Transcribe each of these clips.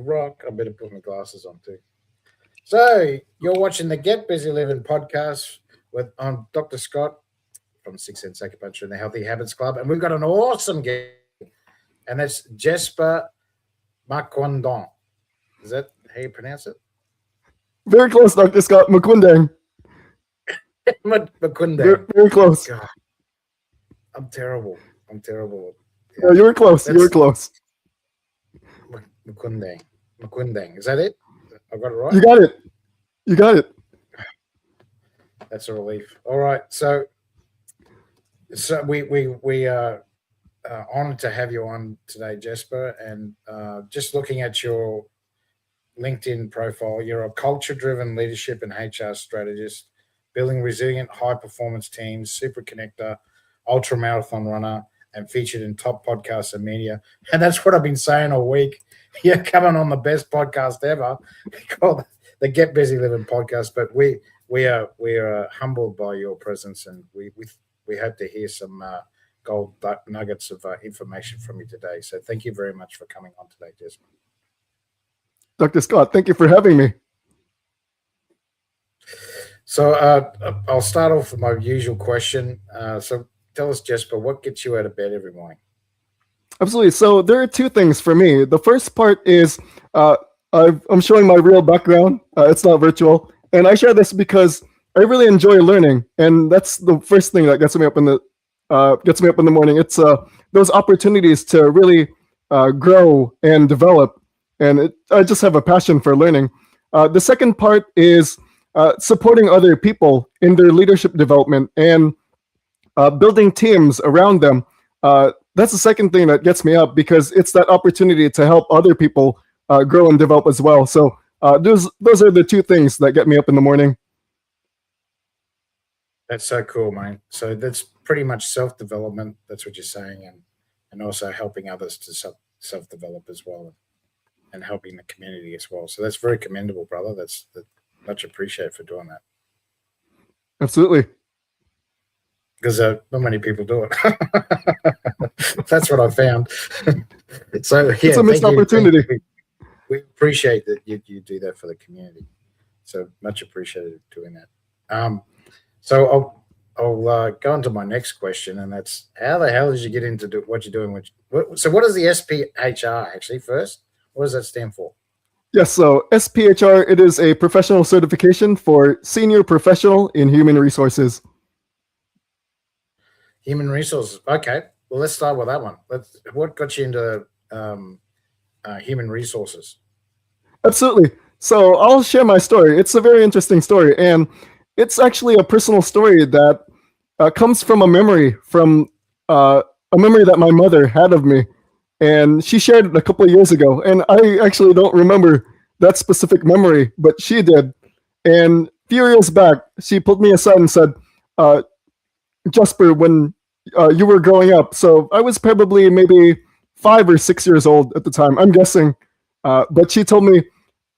rock. I better put my glasses on too. So you're watching the Get Busy Living podcast with I'm Dr. Scott from Six Sense Acupuncture and the Healthy Habits Club, and we've got an awesome guest, and that's Jessper Maquindang. Is that how you pronounce it? Very close, Dr. Scott. Maquindang. Maquindang. Very close. God, I'm terrible. Yeah, you were close. You were close. Maquindang. Is that it? I got it right? You got it. That's a relief. All right. So we are honored to have you on today, Jessper. And just looking at your LinkedIn profile, you're a culture-driven leadership and HR strategist, building resilient, high-performance teams, super connector, ultra-marathon runner, and featured in top podcasts and media. And that's what I've been saying all week. You're coming on the best podcast ever, called the Get Busy Living podcast. But we are humbled by your presence, and we hope to hear some gold nuggets of information from you today. So thank you very much for coming on today, Jessper. Dr. Scott, thank you for having me. So I'll start off with my usual question. So tell us, Jessper, what gets you out of bed every morning? Absolutely. So there are two things for me. The first part is I'm showing my real background. It's not virtual. And I share this because I really enjoy learning. And that's the first thing that gets me up in the morning. It's those opportunities to really grow and develop. And I just have a passion for learning. The second part is supporting other people in their leadership development and building teams around them. That's the second thing that gets me up, because it's that opportunity to help other people grow and develop as well. So those are the two things that get me up in the morning. That's so cool, man. So that's pretty much self-development. That's what you're saying, and also helping others to self-develop as well, and helping the community as well. So that's very commendable, brother. That's much appreciated for doing that. Absolutely. Because not many people do it. That's what I found. So yeah, it's a missed opportunity. We appreciate that you do that for the community. So much appreciated doing that. So I'll go on to my next question, and that's how the hell did you get into what you're doing? So what is the SPHR actually first? What does that stand for? Yes, so SPHR, it is a professional certification for senior professional in human resources. Human resources. Okay. Well, let's start with that one. What got you into human resources? Absolutely. So I'll share my story. It's a very interesting story, and it's actually a personal story that comes from a memory that my mother had of me. And she shared it a couple of years ago. And I actually don't remember that specific memory, but she did. And a few years back, she pulled me aside and said, Jessper, when you were growing up, so I was probably maybe 5 or 6 years old at the time, I'm guessing. But she told me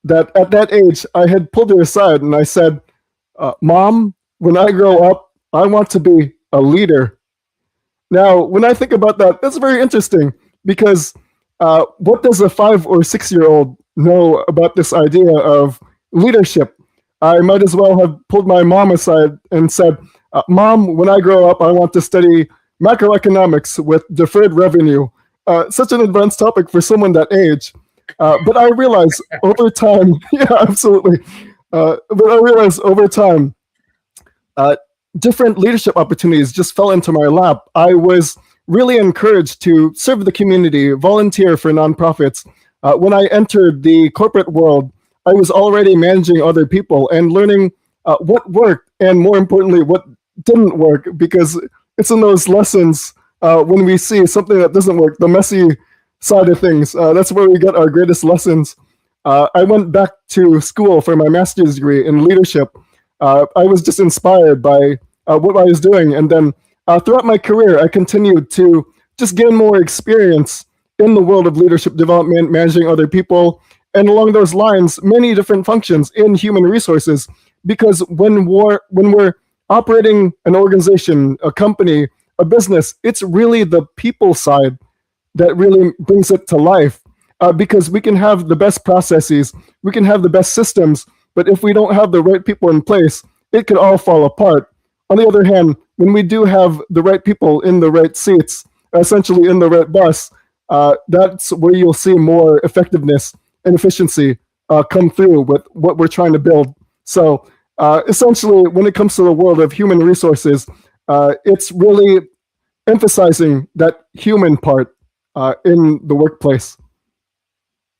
that at that age, I had pulled her aside and I said, Mom, when I grow up, I want to be a leader. Now, when I think about that, that's very interesting. Because what does a 5 or 6 year old know about this idea of leadership? I might as well have pulled my mom aside and said, Mom, when I grow up, I want to study macroeconomics with deferred revenue. Such an advanced topic for someone that age. But I realized over time, yeah, absolutely. But I realized over time, different leadership opportunities just fell into my lap. I was really encouraged to serve the community, volunteer for nonprofits. When I entered the corporate world, I was already managing other people and learning what worked and, more importantly, what didn't work, because it's in those lessons when we see something that doesn't work, the messy side of things. That's where we get our greatest lessons. I went back to school for my master's degree in leadership. I was just inspired by what I was doing, and then throughout my career, I continued to just gain more experience in the world of leadership development, managing other people, and along those lines, many different functions in human resources. Because when we're operating an organization, a company, a business, it's really the people side that really brings it to life. because we can have the best processes, we can have the best systems, but if we don't have the right people in place, it could all fall apart. On the other hand, when we do have the right people in the right seats, essentially in the right bus, that's where you'll see more effectiveness and efficiency come through with what we're trying to build. So essentially, when it comes to the world of human resources, it's really emphasizing that human part in the workplace.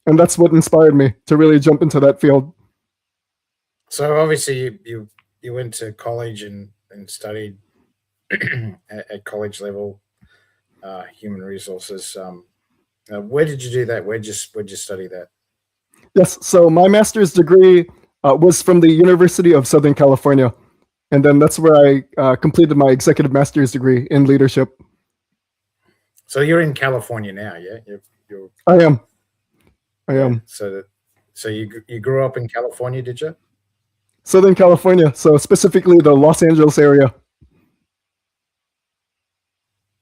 And that's what inspired me to really jump into that field. So obviously you went to college and studied at college level human resources. Where did you do that? Where'd you study that? Yes, so my master's degree was from the University of Southern California. And then that's where I completed my executive master's degree in leadership. So you're in California now, yeah? You're I am. So you grew up in California, did you? Southern California, so specifically the Los Angeles area.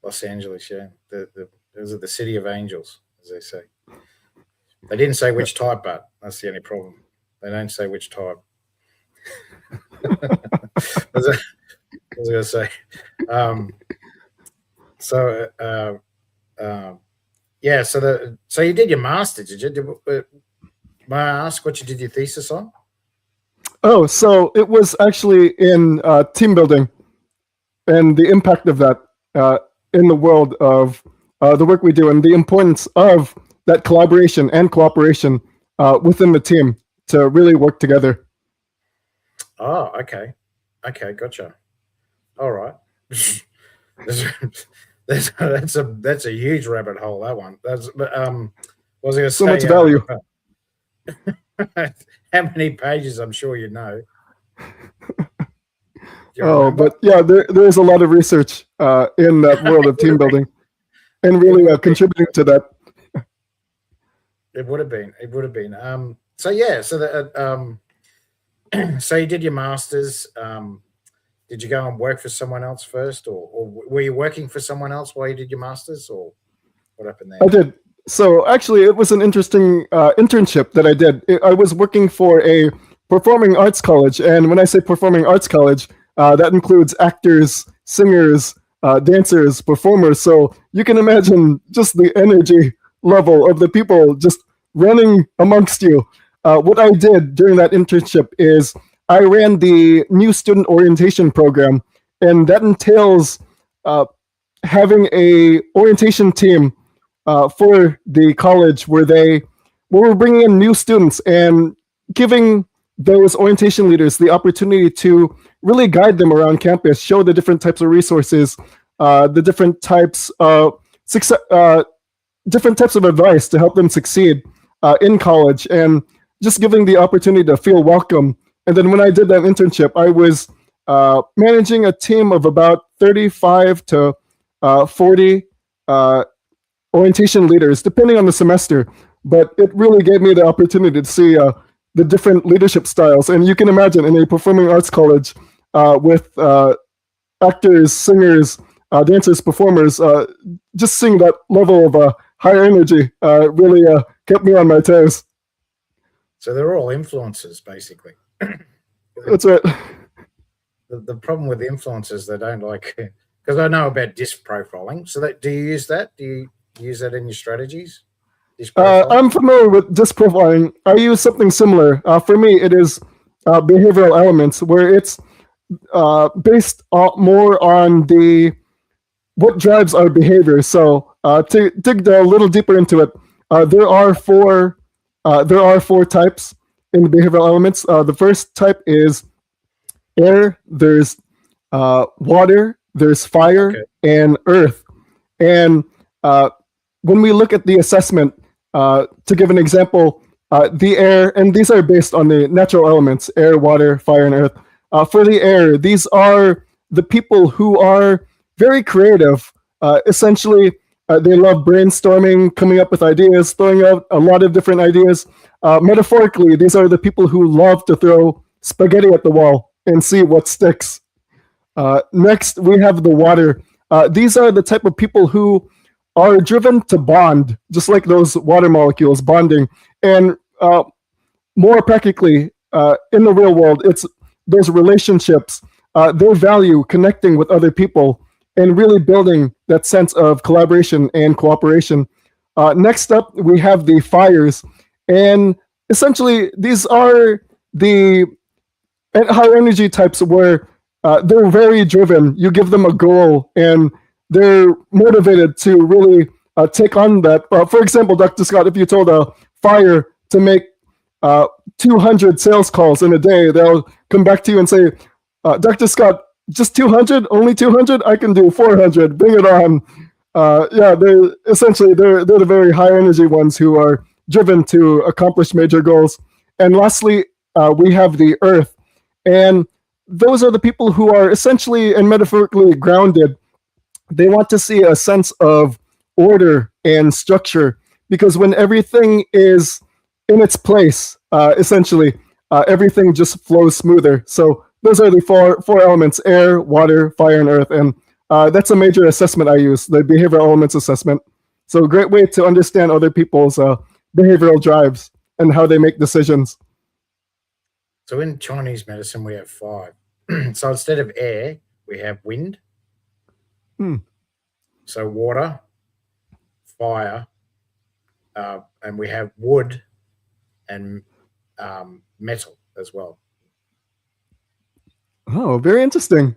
Los Angeles, yeah. Those are the city of angels, as they say. They didn't say which type, but that's the only problem. They don't say which type. What was I going to say? Yeah. So you did your master's, did you? May I ask what you did your thesis on? Oh, so it was actually in team building and the impact of that in the world of the work we do and the importance of that collaboration and cooperation within the team to really work together. Oh, okay. Okay, gotcha. All right. That's a huge rabbit hole, that one. That's what was I going to So say? much value. How many pages? I'm sure you know. But yeah, there is a lot of research in that world of team building, and really contributing to that. It would have been. It would have been. So yeah. So that. So you did your masters. Did you go and work for someone else first, or were you working for someone else while you did your masters, or what happened there? I did. So actually, it was an interesting internship that I did. I was working for a performing arts college, and when I say performing arts college, that includes actors, singers, dancers, performers. So you can imagine just the energy level of the people just running amongst you. What I did during that internship is I ran the new student orientation program, and that entails having a orientation team for the college where we're bringing in new students and giving those orientation leaders the opportunity to really guide them around campus, show the different types of resources, the different types of different types of advice to help them succeed in college, and just giving the opportunity to feel welcome. And then when I did that internship, I was managing a team of about 35 to 40 orientation leaders, depending on the semester. But it really gave me the opportunity to see the different leadership styles. And you can imagine in a performing arts college with actors, singers, dancers, performers, just seeing that level of high energy really kept me on my toes. So they're all influencers, basically. That's right. The problem with influencers, they don't like, because I know about disc profiling. So do you use that? Do you use that in your strategies? I'm familiar with disc profiling. I use something similar. For me, it is behavioral elements, where it's based more on what drives our behavior. So to dig a little deeper into it, there are four types in the behavioral elements. The first type is air. There's water. There's fire, okay, and earth. And when we look at the assessment, to give an example, the air, and these are based on the natural elements: air, water, fire, and earth. For the air, these are the people who are very creative. Essentially, they love brainstorming, coming up with ideas, throwing out a lot of different ideas. Metaphorically, these are the people who love to throw spaghetti at the wall and see what sticks. Next, we have the water. These are the type of people who are driven to bond, just like those water molecules bonding. And more practically, in the real world, it's those relationships, their value connecting with other people and really building that sense of collaboration and cooperation. Next up, we have the fires. And essentially, these are the high energy types where they're very driven. You give them a goal and they're motivated to really take on that. For example, Dr. Scott, if you told a fire to make 200 sales calls in a day, they'll come back to you and say, Dr. Scott, just 200? Only 200? I can do 400. Bring it on. Yeah, they're the very high energy ones who are driven to accomplish major goals. And lastly, we have the earth. And those are the people who are essentially and metaphorically grounded. They want to see a sense of order and structure, because when everything is in its place, essentially, everything just flows smoother. So those are the four elements: air, water, fire, and earth. And that's a major assessment I use, the behavioral elements assessment. So a great way to understand other people's behavioral drives and how they make decisions. So in Chinese medicine, we have 5. So instead of air, we have wind. So water, fire, and we have wood and metal as well. Oh, very interesting.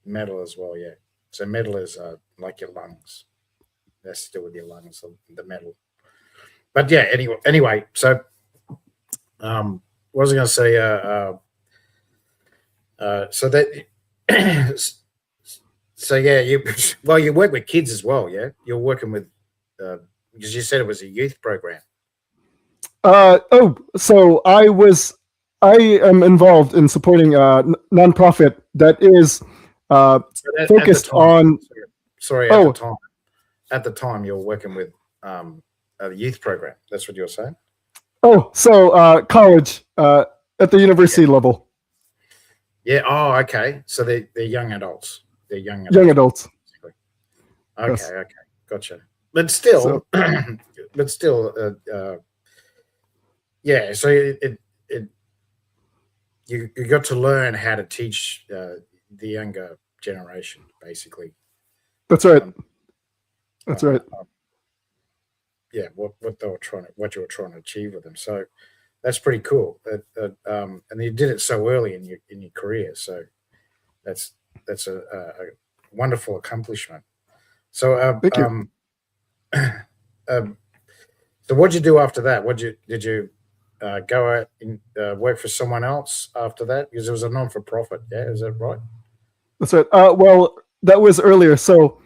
Metal as well, yeah. So metal is like your lungs. That's to do with your lungs, the metal. But yeah, anyway. So, what was I going to say? So that, so yeah, you work with kids as well, yeah. You're working with because you said it was a youth program. So I am involved in supporting a nonprofit that is focused on. Sorry, at the time you're working with a youth program. That's what you're saying. Oh, so college at the university level. Yeah. Oh, okay. So they're young adults. They're young adults. Okay. Yes. Okay. Gotcha. But still, yeah. So you got to learn how to teach the younger generation, basically. That's right. That's right. Yeah, what you were trying to achieve with them. So that's pretty cool. And you did it so early in your career. So that's a wonderful accomplishment. So thank you. So what did you do after that? Did you go out and work for someone else after that? Because it was a non-for-profit. Yeah, is that right? That's right. Well, that was earlier. So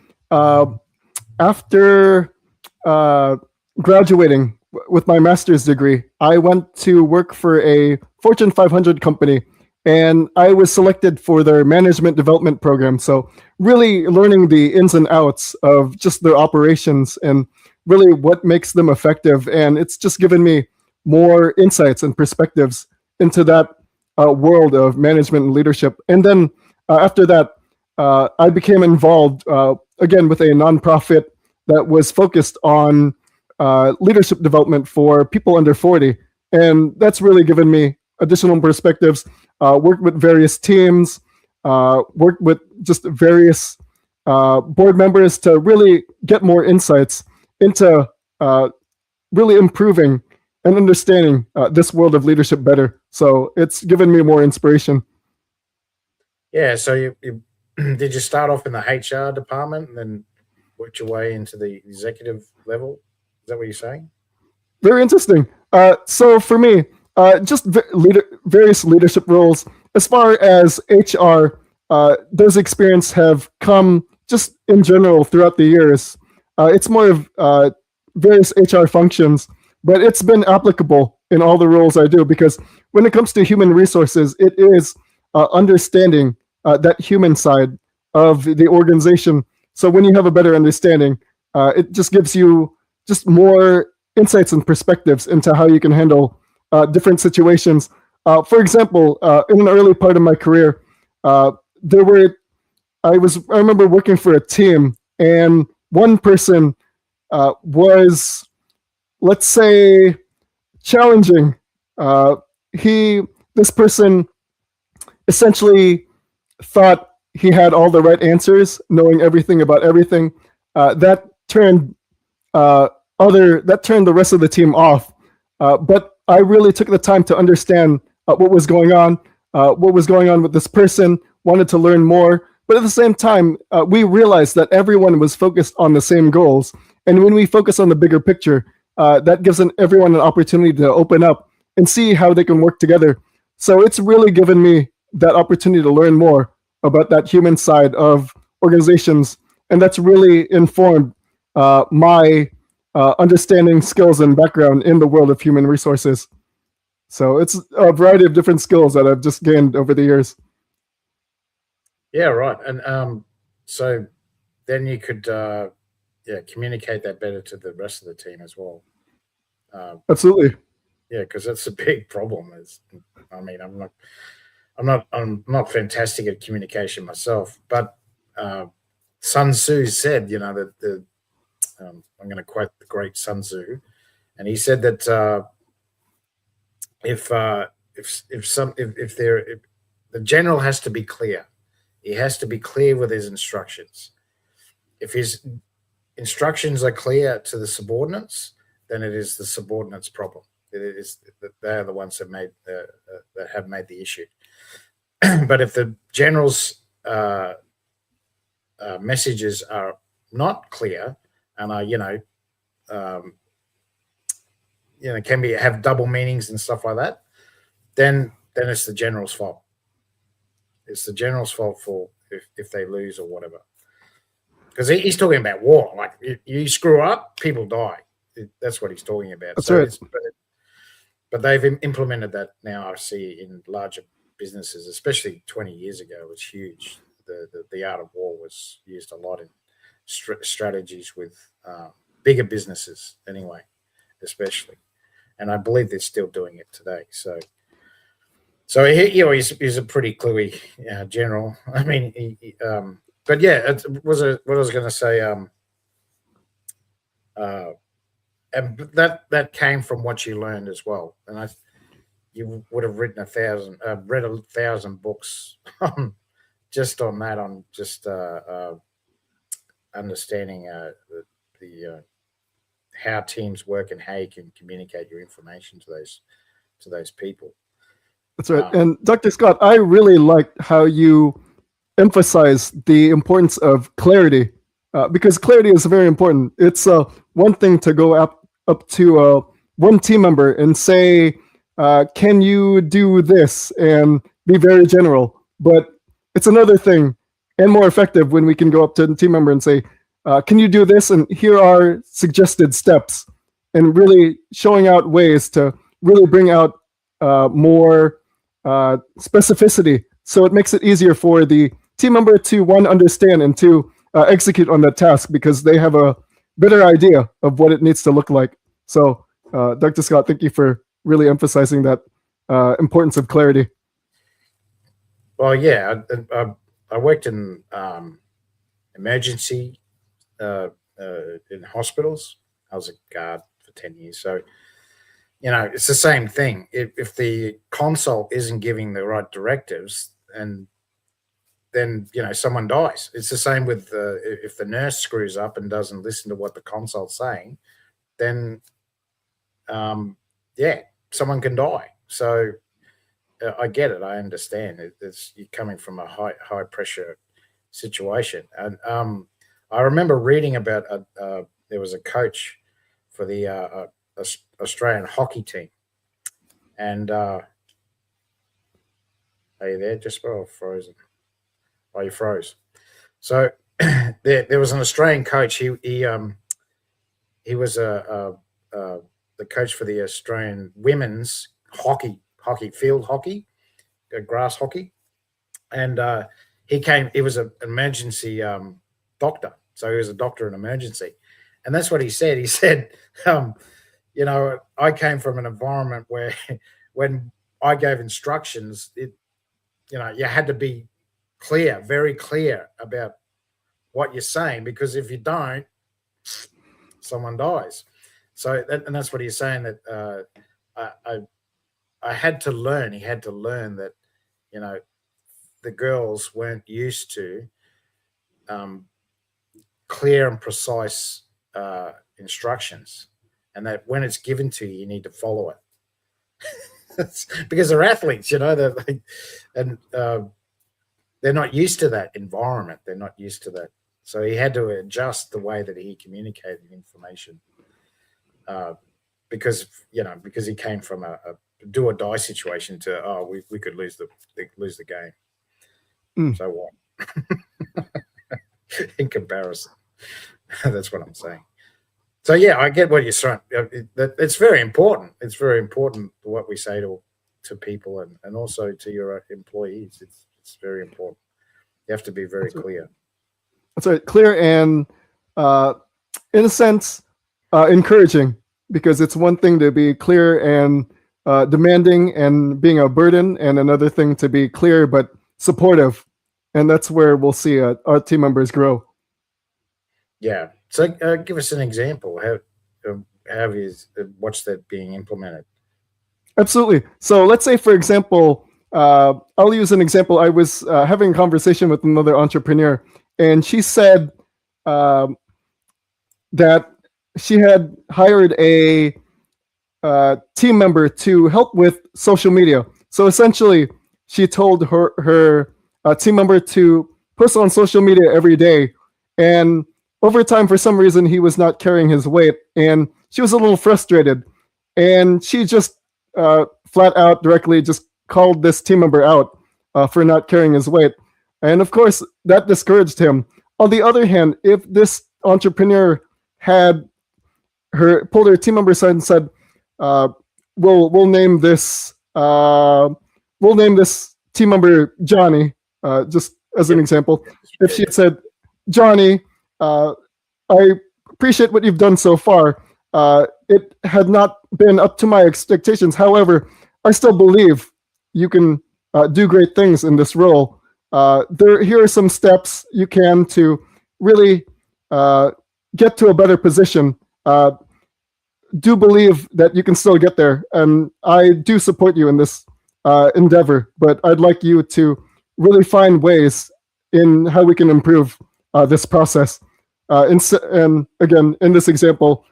after graduating with my master's degree, I went to work for a Fortune 500 company, and I was selected for their management development program. So really learning the ins and outs of just their operations and really what makes them effective. And it's just given me more insights and perspectives into that world of management and leadership. And then after that, I became involved again with a nonprofit that was focused on leadership development for people under 40. And that's really given me additional perspectives, worked with various teams, worked with just various board members to really get more insights into really improving and understanding this world of leadership better. So it's given me more inspiration. Yeah. So you did you start off in the HR department and then worked your way into the executive level? Is that what you're saying? Very interesting. So for me, just various leadership roles. As far as HR, those experiences have come just in general throughout the years. It's more of various HR functions, but it's been applicable in all the roles I do, because when it comes to human resources, it is understanding that human side of the organization. So when you have a better understanding, it just gives you just more insights and perspectives into how you can handle different situations. For example, in an early part of my career, I remember working for a team, and one person was, let's say, challenging. This person essentially thought he had all the right answers, knowing everything about everything. That turned the rest of the team off. But I really took the time to understand what was going on with this person. Wanted to learn more, but at the same time, we realized that everyone was focused on the same goals. And when we focus on the bigger picture, that gives everyone an opportunity to open up and see how they can work together. So it's really given me that opportunity to learn more about that human side of organizations, and that's really informed my understanding, skills, and background in the world of human resources. So it's a variety of different skills that I've just gained over the years. Yeah, right. And so then you could communicate that better to the rest of the team as well. Absolutely. Yeah, because that's a big problem. I mean, I'm not fantastic at communication myself, but Sun Tzu said, that I'm going to quote the great Sun Tzu, and he said that if the general has to be clear, he has to be clear with his instructions. If his instructions are clear to the subordinates, then it is the subordinates' problem. It is that they are the ones that have made the issue. But if the general's messages are not clear and are can have double meanings and stuff like that, then it's the general's fault. It's the general's fault for if they lose or whatever. Because he's talking about war. Like you screw up, people die. That's what he's talking about. That's right. But they've implemented that now. I see in larger businesses, especially 20 years ago, it was huge. The art of war was used a lot in strategies with bigger businesses, anyway, especially. And I believe they're still doing it today. So he's a pretty cluey general. I mean, but yeah, what I was going to say. And that came from what you learned as well. And you would have read 1,000 books just on that, on just understanding the how teams work and how you can communicate your information to those people. That's right. And Dr. Scott, I really liked how you emphasize the importance of clarity, because clarity is very important. It's one thing to go up to one team member and say, can you do this, and be very general. But it's another thing and more effective when we can go up to the team member and say, can you do this, and here are suggested steps, and really showing out ways to really bring out more specificity. So it makes it easier for the team member to, one, understand, and two, execute on that task, because they have a better idea of what it needs to look like. So, Dr. Scott, thank you for really emphasizing that importance of clarity. Well, yeah, I worked in emergency in hospitals. I was a guard for 10 years. So, it's the same thing. If the consult isn't giving the right directives, and then someone dies. It's the same with if the nurse screws up and doesn't listen to what the consult's saying, then someone can die. So I get it. I understand. You're coming from a high pressure situation, and I remember reading about there was a coach for the Australian hockey team, and are you there, Jessper, or frozen? Oh, you froze. So there was an Australian coach. He was the coach for the Australian women's hockey, field hockey, grass hockey, and he was an emergency doctor. So he was a doctor in emergency, and that's what he said. He said, I came from an environment where when I gave instructions, you had to be clear, very clear about what you're saying, because if you don't, someone dies. So and that's what he's saying, that I had to learn. He had to learn that, you know, the girls weren't used to um, clear and precise instructions, and that when it's given to you, you need to follow it. Because they're athletes, you know, and they're not used to that environment. They're not used to that. So he had to adjust the way that he communicated information, because he came from a do or die situation to, we could lose the game. So what? In comparison, that's what I'm saying. So yeah, I get what you're saying. It's very important. It's very important what we say to people, and also to your employees. It's very important. You have to be very clear. That's right, clear and, in a sense, encouraging, because it's one thing to be clear and demanding and being a burden, and another thing to be clear but supportive, and that's where we'll see our team members grow. Yeah. So give us an example. How is what's that being implemented? Absolutely. So let's say, for example, I'll use an example. I was having a conversation with another entrepreneur, and she said that she had hired a team member to help with social media. So essentially, she told her team member to post on social media every day, and over time, for some reason, he was not carrying his weight, and she was a little frustrated, and she just flat out directly just called this team member out for not carrying his weight. And of course, that discouraged him. On the other hand, if this entrepreneur had pulled her team member aside and said, we'll name this team member Johnny, just as an example. If she had said, Johnny, I appreciate what you've done so far. It had not been up to my expectations. However, I still believe you can do great things in this role. Here are some steps you can to really get to a better position. Do believe that you can still get there, and I do support you in this endeavor, but I'd like you to really find ways in how we can improve this process. And again, in this example,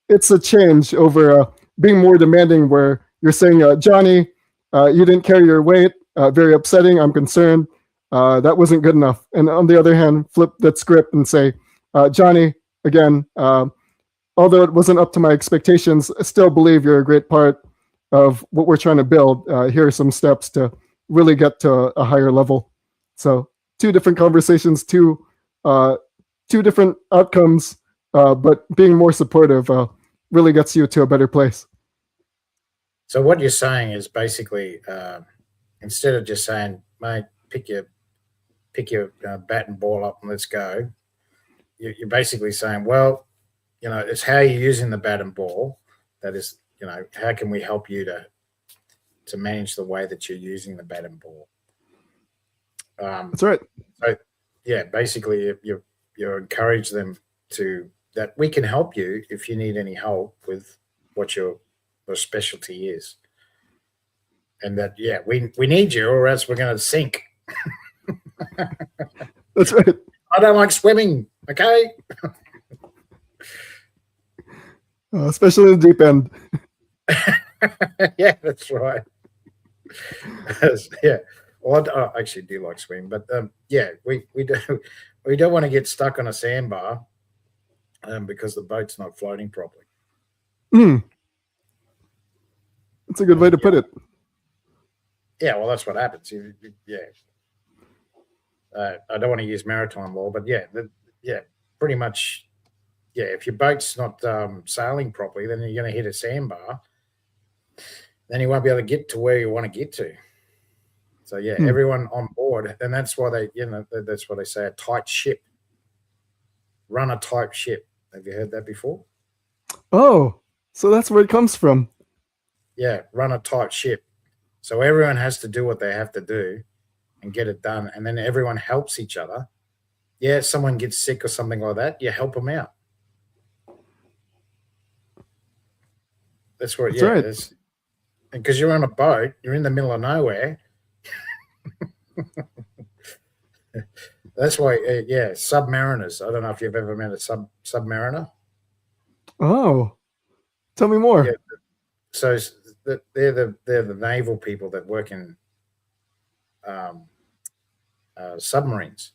it's a change over being more demanding, where you're saying, Johnny, you didn't carry your weight, very upsetting, I'm concerned, that wasn't good enough. And on the other hand, flip that script and say, Johnny, again, although it wasn't up to my expectations, I still believe you're a great part of what we're trying to build. Here are some steps to really get to a higher level. So 2 different conversations, two different outcomes, but being more supportive really gets you to a better place. So what you're saying is basically, instead of just saying, mate, pick your bat and ball up and let's go, you're basically saying, well, it's how you're using the bat and ball. That is, how can we help you to manage the way that you're using the bat and ball? That's right. So, yeah, basically, you encourage them that we can help you if you need any help with what your specialty is, and that we need you, or else we're going to sink. That's right. I don't like swimming. Okay. Especially in the deep end. Yeah, that's right. Yeah. Well, I actually do like swimming, but we don't want to get stuck on a sandbar because the boat's not floating properly. That's a good way to put it. Yeah, well, that's what happens. I don't want to use maritime law, but pretty much. Yeah, if your boat's not sailing properly, then you're going to hit a sandbar. Then you won't be able to get to where you want to get to. So everyone on board, and that's why that's what they say: a tight ship. Run a tight ship. Have you heard that before? Oh, so that's where it comes from. Yeah, run a tight ship. So everyone has to do what they have to do and get it done, and then everyone helps each other. Yeah, someone gets sick or something like that, you help them out. That's what. That's Yeah, right. that's because you're on a boat, you're in the middle of nowhere. That's why. Yeah, submariners. I don't know if you've ever met a submariner. Oh, tell me Yeah, more. so they're the naval people that work in um, submarines.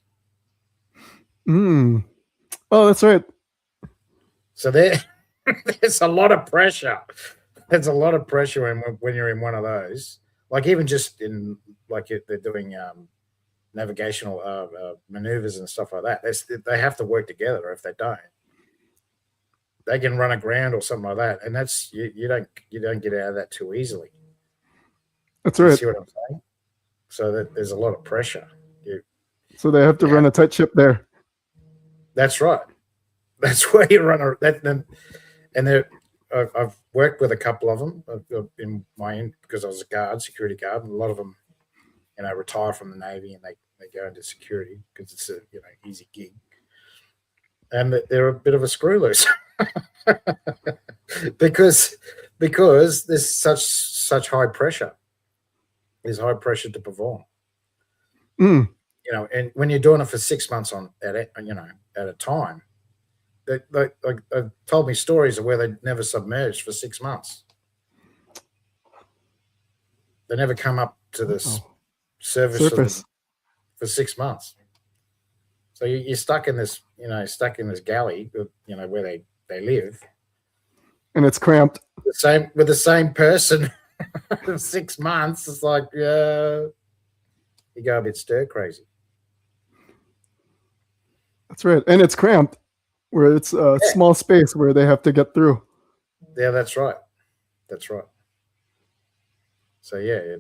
Mm. Oh, that's right. So there, there's a lot of pressure. There's a lot of pressure when you're in one of those. Like even just in like they're doing navigational maneuvers and stuff like that. They have to work together. If they don't, they can run aground or something like that. And that's you don't get out of that too easily. That's You right. see what I'm saying? So that there's a lot of pressure. You So they have to you run have a tight ship there. That's right. That's where you run and I've worked with a couple of them in because I was a guard, security guard, and a lot of them, retire from the Navy and they go into security because it's a easy gig, and they're a bit of a screw loose because there's such high pressure. There's high pressure to perform, Mm. and when you're doing it for 6 months at a time. They told me stories of where they never submerged for 6 months. They never come up to the Oh. surface Surface. for 6 months. So you're stuck in this, galley, where they live. And it's cramped. With the same person for 6 months. It's like, you go a bit stir crazy. That's right. And it's cramped, where it's a small space where they have to get through. Yeah, that's right. That's right. So yeah,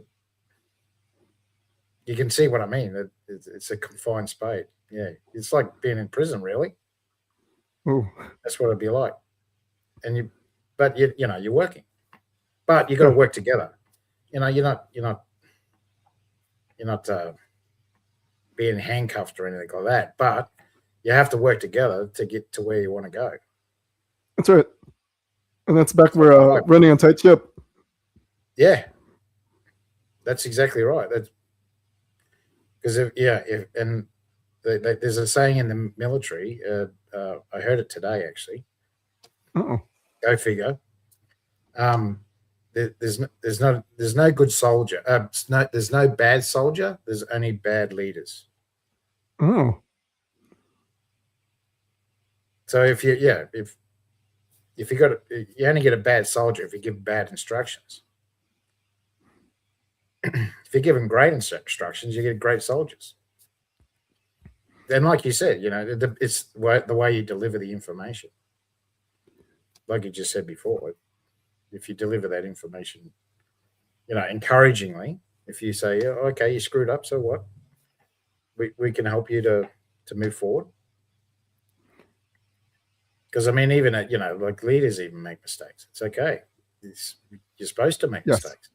you can see what I mean. It's a confined space. Yeah, it's like being in prison, really. Ooh. That's what it'd be like. But you're working, but you got to work together. You're not being handcuffed or anything like that. But you have to work together to get to where you want to go. That's right. And that's back where running on tight ship. Yeah, that's exactly right. That's because there's a saying in the military. I heard it today actually. Oh. Go figure. There's no good soldier. There's no bad soldier. There's only bad leaders. Oh. So if you only get a bad soldier if you give bad instructions. If you're given great instructions, you get great soldiers. And like you said, it's the way you deliver the information. Like you just said before, if you deliver that information, encouragingly, if you say, yeah, okay, you screwed up, so what? We can help you to move forward. Because I mean, even like leaders even make mistakes. It's okay. You're supposed to make mistakes.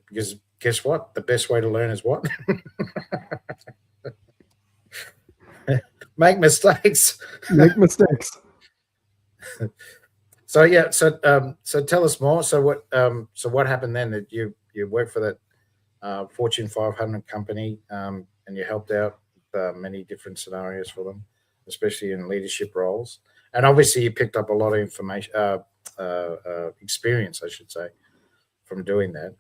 Because guess what? The best way to learn is what? Make mistakes. Make mistakes. So yeah, so tell us more. So what happened then? That you worked for that Fortune 500 company, and you helped out many different scenarios for them, especially in leadership roles. And obviously, you picked up a lot of information, experience, I should say, from doing that.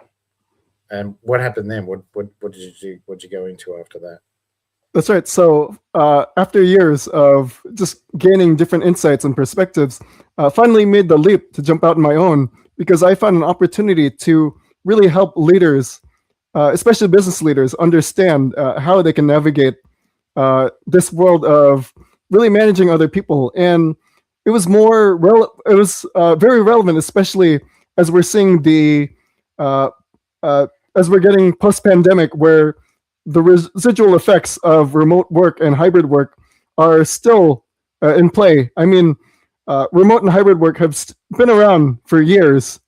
And what happened then? What did you do? What did you go into after that? That's right. So after years of just gaining different insights and perspectives, finally made the leap to jump out on my own because I found an opportunity to really help leaders, especially business leaders, understand how they can navigate this world of really managing other people. And it was very relevant, especially as we're seeing as we're getting post-pandemic, where the residual effects of remote work and hybrid work are still in play. I mean, remote and hybrid work have been around for years,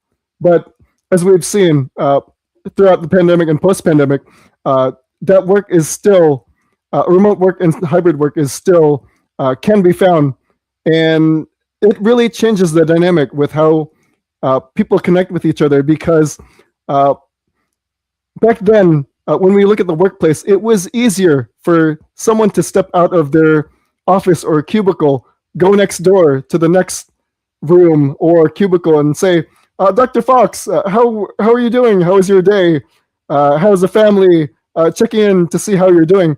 but as we've seen throughout the pandemic and post-pandemic, that work is still, remote work and hybrid work is still, can be found. And it really changes the dynamic with how people connect with each other, because uh, back then, when we look at the workplace, it was easier for someone to step out of their office or cubicle, go next door to the next room or cubicle, and say, "Dr. Fox, how are you doing? How was your day? How's the family? Checking in to see how you're doing."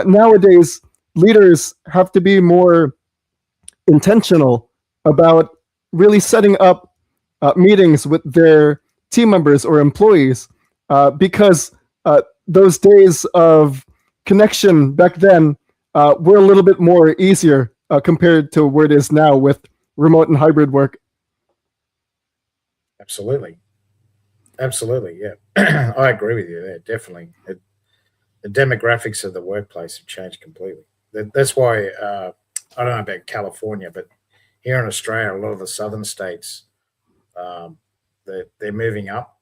Nowadays, leaders have to be more intentional about really setting up meetings with their team members or employees, because those days of connection back then were a little bit more easier compared to where it is now with remote and hybrid work. Absolutely. Absolutely. Yeah. I agree with you there. Definitely. The demographics of the workplace have changed completely. That's why I don't know about California, but here in Australia, a lot of the southern states, um, they're moving up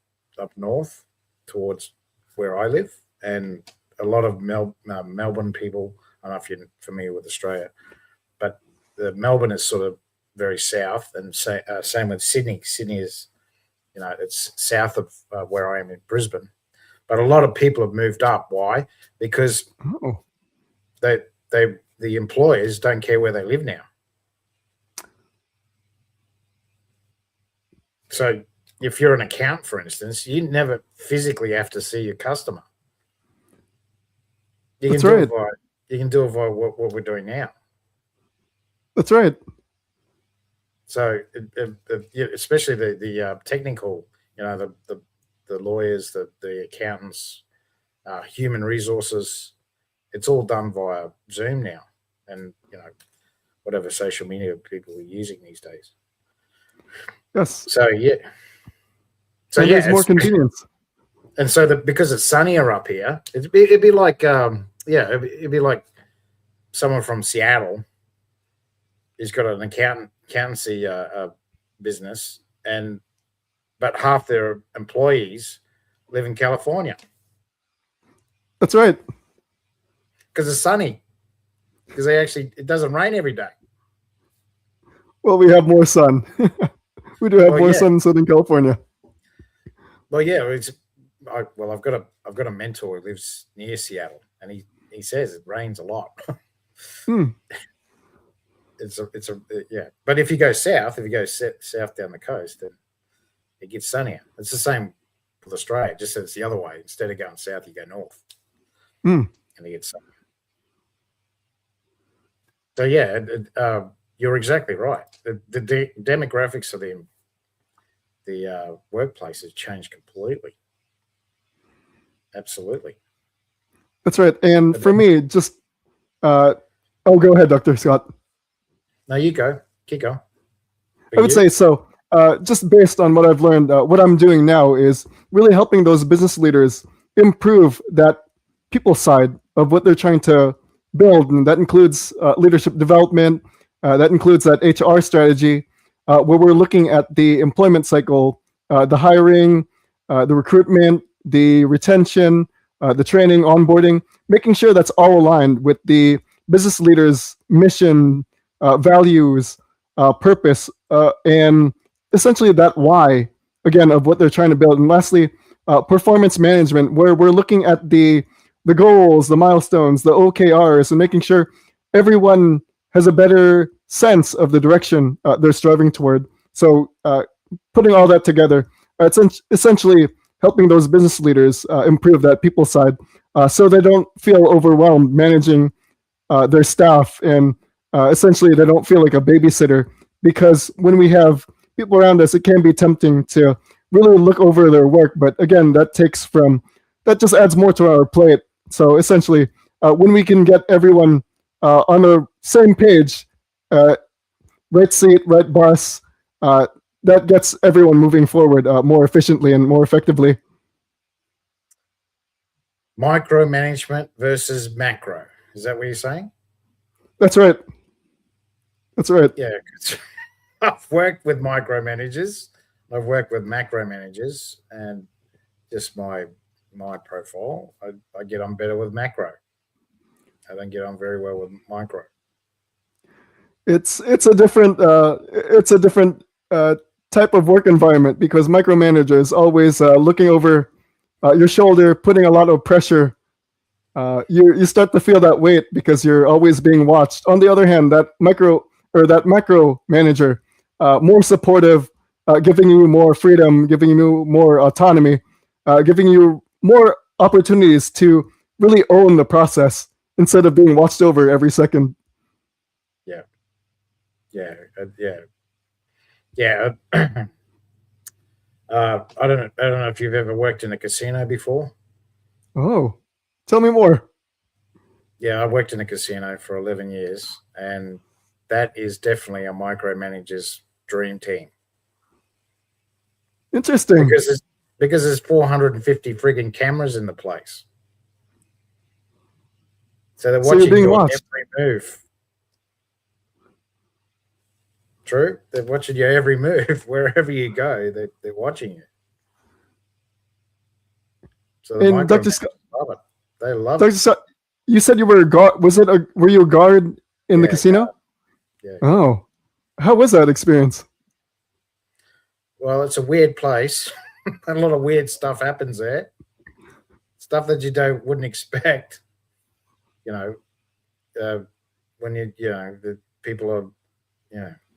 north towards where I live, and a lot of Melbourne people. I don't know if you're familiar with Australia, but Melbourne is sort of very south, and same with Sydney. Sydney is, it's south of where I am in Brisbane. But a lot of people have moved up. Why? Because Oh, the employers don't care where they live now. So if you're an accountant, for instance, you never physically have to see your customer. You can that's do it right. via what we're doing now. That's right. So yeah, especially the technical, the lawyers, the accountants, human resources, it's all done via Zoom now, and whatever social media people are using these days. Yes. So yeah, so And there's yeah, more convenience. and so because it's sunnier up here, it'd be like it'd be like someone from Seattle who's got an accountancy business, and but half their employees live in California That's right. because it's sunny. Because it doesn't rain every day. Well, we have more sun. We do have Well, more yeah, sun in Southern California. well, yeah. I've got a mentor who lives near Seattle, and he says it rains a lot. Hmm. Yeah. But if you go south, south down the coast, then it gets sunnier. It's the same with Australia, just that it's the other way. Instead of going south, you go north, Hmm. and it gets sunny. So yeah, you're exactly right. The demographics of the workplace has changed completely. Absolutely. That's right. And But for then, me, just uh, oh, go ahead, Dr. Scott. no, you go. Keep going. For I would you, say so. Just based on what I've learned, what I'm doing now is really helping those business leaders improve that people side of what they're trying to build. And that includes leadership development, that includes that HR strategy, where we're looking at the employment cycle, the hiring, the recruitment, the retention, the training, onboarding, making sure that's all aligned with the business leaders' mission, values, purpose, and essentially that why, again, of what they're trying to build. And lastly, performance management, where we're looking at the goals, the milestones, the OKRs, and making sure everyone has a better sense of the direction they're striving toward. So putting all that together, it's essentially helping those business leaders improve that people side, so they don't feel overwhelmed managing their staff, and essentially they don't feel like a babysitter, because when we have people around us, it can be tempting to really look over their work. But again, that just adds more to our plate. So essentially, when we can get everyone on the same page, uh, right seat, right bus, that gets everyone moving forward more efficiently and more effectively. micromanagement versus macro. Is that what you're saying? That's right. That's right. Yeah. 'Cause I've worked with micromanagers. I've worked with macro managers, and just my profile, I get on better with macro. I don't get on very well with micro. It's a different type of work environment because micromanager is always looking over your shoulder, putting a lot of pressure. You start to feel that weight because you're always being watched. On the other hand, that macro manager, more supportive, giving you more freedom, giving you more autonomy, giving you more opportunities to really own the process instead of being watched over every second. Yeah, yeah, yeah. I don't know if you've ever worked in a casino before. Oh, tell me more. Yeah, I worked in a casino for 11 years, and that is definitely a micromanager's dream team Interesting. because there's 450 friggin' cameras in the place, so they're So you're watching being your watched. every move. True, they're watching your every move wherever you go. They're watching you. So the And Dr. micromanagers Scott, love it. They love it. Dr. Scott, you said you were a guard. Were you a guard in the Yeah, casino? yeah. Oh, how was that experience? Well, it's a weird place. A lot of weird stuff happens there. Stuff that you wouldn't expect. You know, uh, when the people are,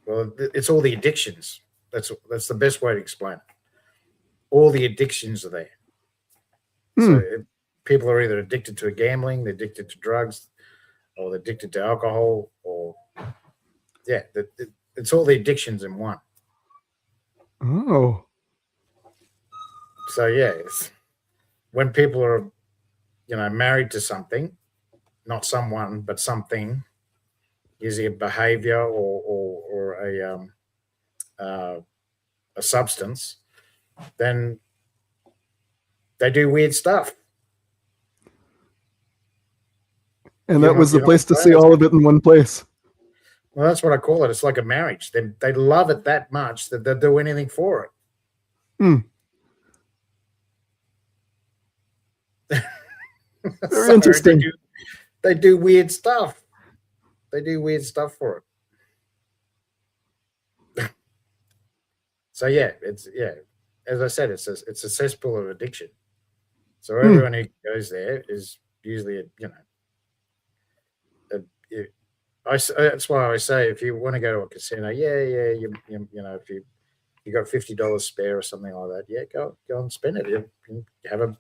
well, it's all the addictions. That's the best way to explain it. All the addictions are there. So people are either addicted to gambling, they're addicted to drugs, or they're addicted to alcohol, or it's all the addictions in one. Oh, So yeah, when people are married to something, not someone, but something, usually a behavior or a substance, then they do weird stuff. and that was the You know what place to I'm see saying? all of it in one place. Well, that's what I call it. It's like a marriage. They love it that much that they'll do anything for it. Hmm. Very So interesting. they do weird stuff. They do weird stuff for it. So yeah, as I said, it's a cesspool of addiction. So everyone who goes there is usually that's why I say if you want to go to a casino, if you got $50 spare or something like that, yeah, go and spend it. You have a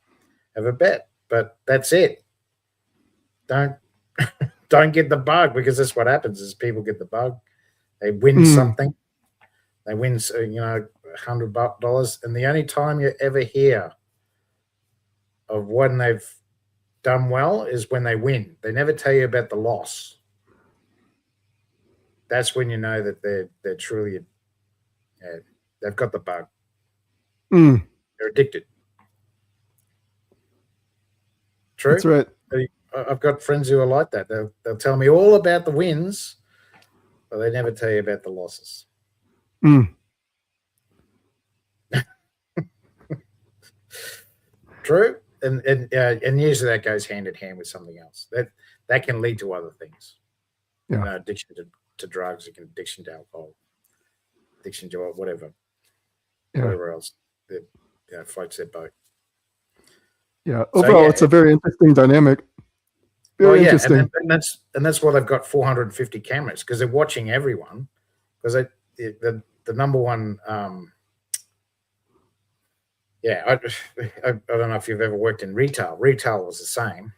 bet, but that's it. Don't don't get the bug because that's what happens is people get the bug. They win something. They win, $100, and the only time you ever hear of when they've done well is when they win. They never tell you about the loss. That's when you know that they're truly, they've got the bug. They're addicted. True. That's right. I've got friends who are like that. They'll tell me all about the wins, but they never tell you about the losses. True, and usually that goes hand in hand with something else. That can lead to other things. Yeah. Addiction to drugs, addiction to alcohol, addiction to whatever else that floats their boat. Yeah. Overall, it's a very interesting dynamic. Very interesting. and that's why they've got 450 cameras because they're watching everyone. Because the number one, I don't know if you've ever worked in retail. Retail was the same.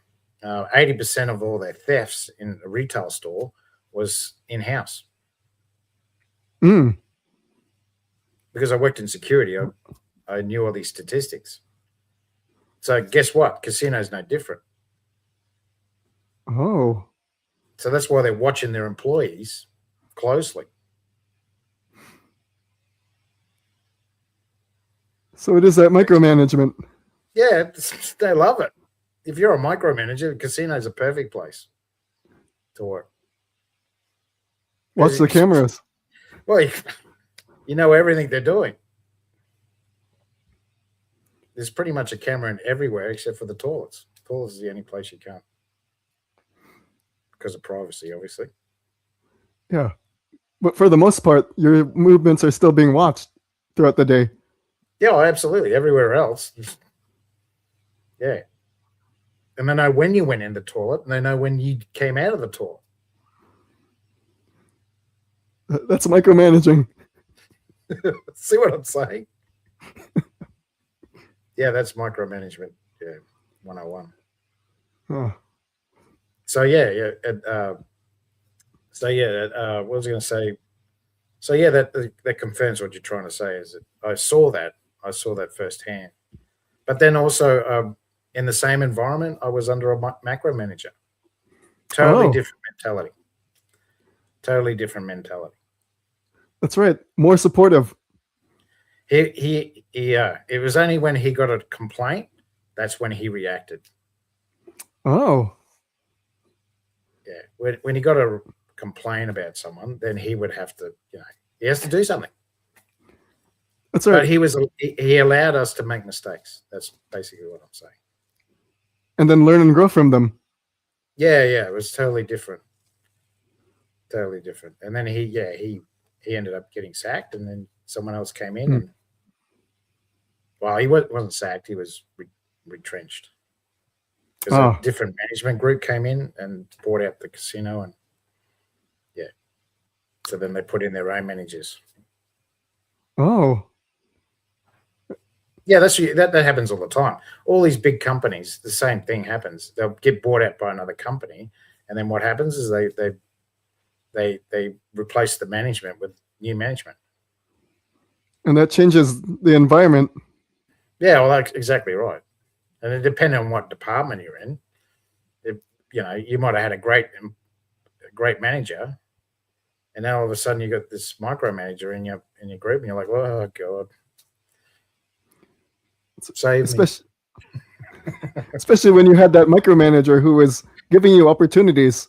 80% of all their thefts in a retail store was in house. Because I worked in security, I knew all these statistics. So guess what? Casino's no different. Oh. So that's why they're watching their employees closely. So it is that micromanagement. Yeah, they love it. If you're a micromanager, casino's a perfect place to work. Watch the cameras. Well, you know everything they're doing. There's pretty much a camera in everywhere except for the toilets. Toilets is the only place you can't because of privacy, obviously. Yeah. But for the most part, your movements are still being watched throughout the day. Yeah, absolutely. Everywhere else. Yeah. And they know when you went in the toilet, and they know when you came out of the toilet. That's micromanaging. See what I'm saying? Yeah, that's micromanagement. Yeah, 101. Oh. So yeah. What was I going to say? So yeah, that confirms what you're trying to say. Is that I saw that firsthand. But then also in the same environment, I was under a macro manager. Totally Oh, different mentality. Totally different mentality. that's right. More supportive. It was only when he got a complaint that's when he reacted. Oh, Yeah, when he got a complaint about someone, then he would have to, he has to do something. that's right. But he allowed us to make mistakes. That's basically what I'm saying. And then learn and grow from them. Yeah, it was totally different. Totally different. And then he ended up getting sacked, and then someone else came in, and well, he wasn't sacked. He was retrenched because a different management group came in and bought out the casino, and so then they put in their own managers. Oh, yeah, that happens all the time. All these big companies, the same thing happens. They'll get bought out by another company, and then what happens is they replace the management with new management. And that changes the environment. Yeah, well, that's exactly right. And it depends on what department you're in. You might have had a great manager, and then all of a sudden you got this micromanager in your group, and you're like, oh god, save me. Especially when you had that micromanager who was giving you opportunities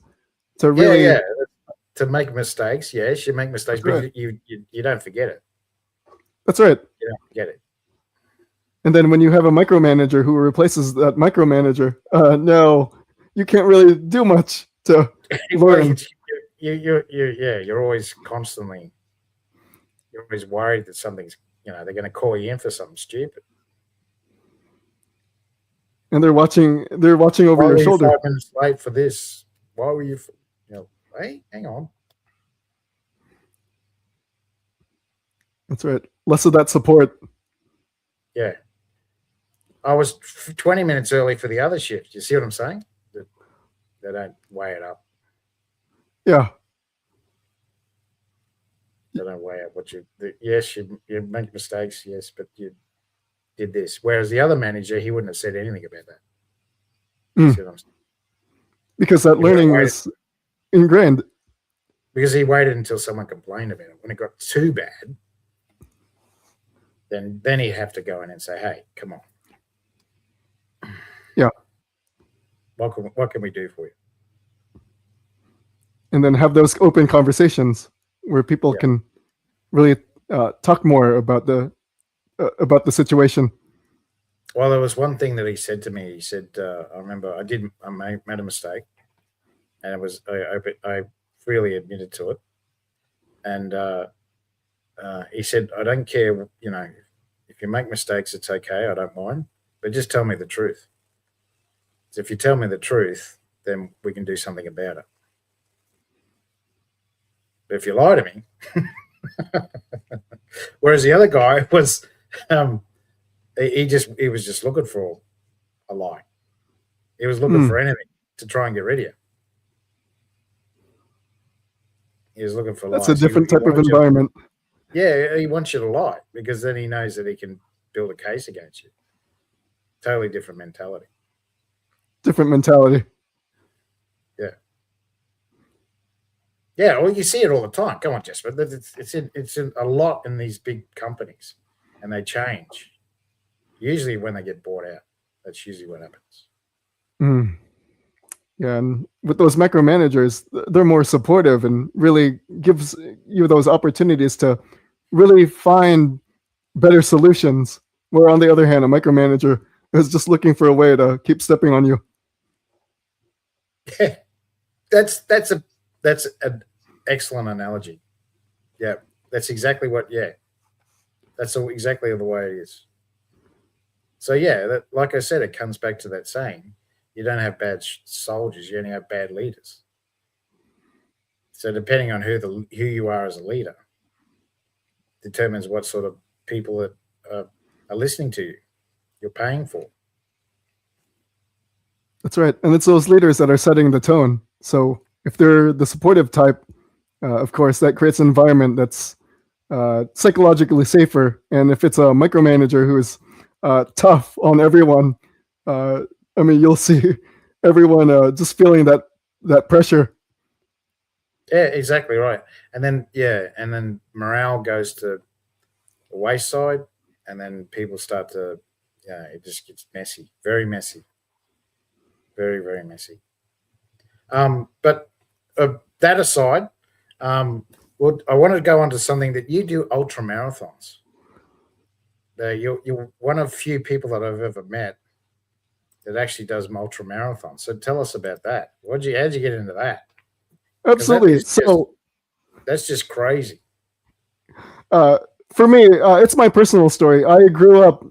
to really to make mistakes. Yes, you make mistakes, but you don't forget it. That's right. You don't forget it. And then when you have a micromanager who replaces that micromanager, no, you can't really do much to learn. You're always constantly, you're always worried that something's, they're going to call you in for something stupid. And they're watching over your shoulder. 5 minutes late for this. Why were you? Hey, hang on. That's right. Less of that support. Yeah. I was 20 minutes early for the other shift. You see what I'm saying? They don't weigh it up. Yeah. They don't weigh up yes, you make mistakes, yes, but you did this. Whereas the other manager, he wouldn't have said anything about that. You see what I'm saying? Because that learning was ingrained. Because he waited until someone complained about it. When it got too bad, then he'd have to go in and say, hey, come on. Yeah. What can we do for you? And then have those open conversations where people can really talk more about the situation. Well, there was one thing that he said to me. He said, I remember I made a mistake, and it was I freely admitted to it. And he said, I don't care, if you make mistakes, it's okay. I don't mind, but just tell me the truth. So if you tell me the truth, then we can do something about it. But if you lie to me, whereas the other guy was, he was just looking for a lie. He was looking for anything to try and get rid of you. He was looking for lies. That's a different type of environment. Yeah, he wants you to lie because then he knows that he can build a case against you. Totally different mentality. Different mentality. Yeah. Yeah, well, you see it all the time. Come on, Jessper. It's in a lot in these big companies, and they change. Usually when they get bought out, that's usually what happens. Yeah, and with those micromanagers, they're more supportive and really gives you those opportunities to really find better solutions. Where on the other hand, a micromanager is just looking for a way to keep stepping on you. Yeah, that's an excellent analogy. Yeah, that's exactly what. Yeah, that's exactly the way it is. So yeah, that, like I said, it comes back to that saying: you don't have bad soldiers, you only have bad leaders. So depending on who you are as a leader, determines what sort of people that are listening to you. You're paying for. That's right. And it's those leaders that are setting the tone. So if they're the supportive type, of course, that creates an environment that's psychologically safer. And if it's a micromanager who's tough on everyone, I mean, you'll see everyone just feeling that pressure. Yeah, exactly right. And then morale goes to the wayside, and then people start to, yeah, it just gets messy, very messy, very very messy. But that aside, well, I wanted to go on to something that you do ultra marathons. You're one of few people that I've ever met that actually does ultra marathons. So tell us about that. How'd you get into that? Because Absolutely. So that's just crazy. uh, for me, it's my personal story. I grew up